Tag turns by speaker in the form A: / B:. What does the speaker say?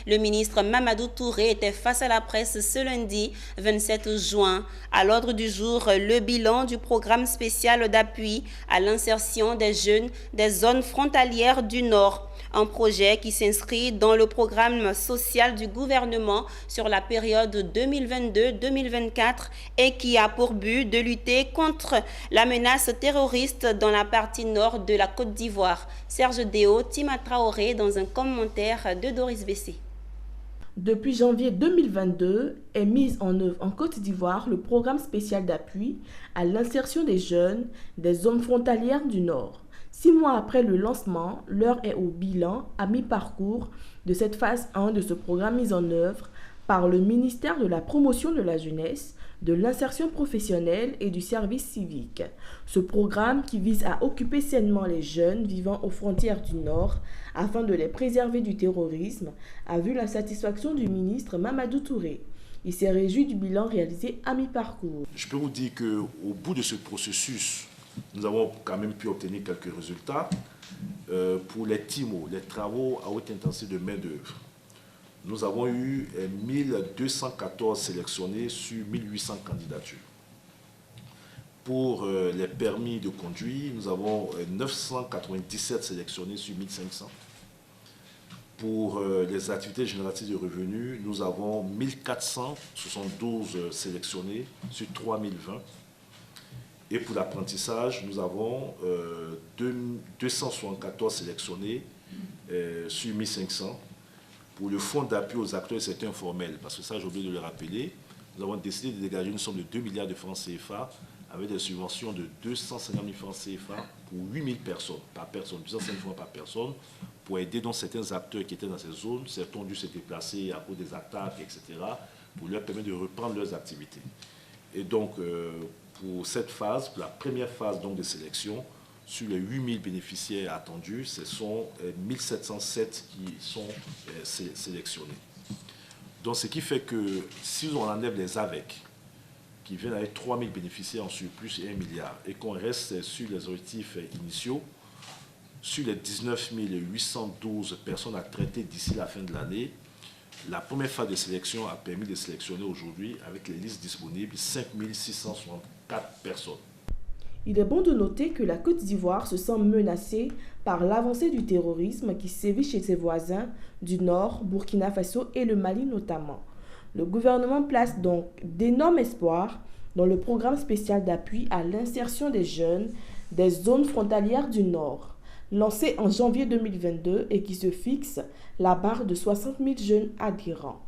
A: Le ministre Mamadou Touré était face à la presse ce lundi 27 juin. À l'ordre du jour, le bilan du programme spécial d'appui à l'insertion des jeunes des zones frontalières du Nord. Un projet qui s'inscrit dans le programme social du gouvernement sur la période 2022-2024 et qui a pour but de lutter contre la menace terroriste dans la partie nord de la Côte d'Ivoire. Serge Déo, Tima Traoré dans un commentaire de Doris Bessé.
B: Depuis janvier 2022 est mis en œuvre en Côte d'Ivoire le programme spécial d'appui à l'insertion des jeunes des zones frontalières du Nord. 6 mois après le lancement, l'heure est au bilan à mi-parcours de cette phase 1 de ce programme mis en œuvre par le ministère de la Promotion de la Jeunesse, de l'Insertion professionnelle et du Service civique. Ce programme qui vise à occuper sainement les jeunes vivant aux frontières du Nord afin de les préserver du terrorisme a vu la satisfaction du ministre Mamadou Touré. Il s'est réjoui du bilan réalisé à mi-parcours.
C: Je peux vous dire qu'au bout de ce processus, nous avons quand même pu obtenir quelques résultats. Pour les TIMO, les travaux à haute intensité de main-d'œuvre, nous avons eu 1214 sélectionnés sur 1800 candidatures. Pour les permis de conduire, nous avons 997 sélectionnés sur 1500. Pour les activités génératrices de revenus, nous avons 1472 sélectionnés sur 3020. Et pour l'apprentissage, nous avons 274 sélectionnés sur 1500. Pour le fonds d'appui aux acteurs du secteur informel, parce que ça, j'ai oublié de le rappeler, nous avons décidé de dégager une somme de 2 milliards de francs CFA avec des subventions de 250 000 francs CFA pour 8 000 personnes, par personne, 250 francs par personne, pour aider donc certains acteurs qui étaient dans ces zones, certains ont dû se déplacer à cause des attaques, etc., pour leur permettre de reprendre leurs activités. Et donc, pour cette phase, pour la première phase donc, de sélection, sur les 8 000 bénéficiaires attendus, ce sont 1 707 qui sont sélectionnés. Donc, ce qui fait que si on enlève les AVEC, qui viennent avec 3 000 bénéficiaires en surplus et 1 milliard, et qu'on reste sur les objectifs initiaux, sur les 19 812 personnes à traiter d'ici la fin de l'année, la première phase de sélection a permis de sélectionner aujourd'hui, avec les listes disponibles, 5 664 personnes.
B: Il est bon de noter que la Côte d'Ivoire se sent menacée par l'avancée du terrorisme qui sévit chez ses voisins du Nord, Burkina Faso et le Mali notamment. Le gouvernement place donc d'énormes espoirs dans le programme spécial d'appui à l'insertion des jeunes des zones frontalières du Nord, lancé en janvier 2022 et qui se fixe la barre de 60 000 jeunes adhérents.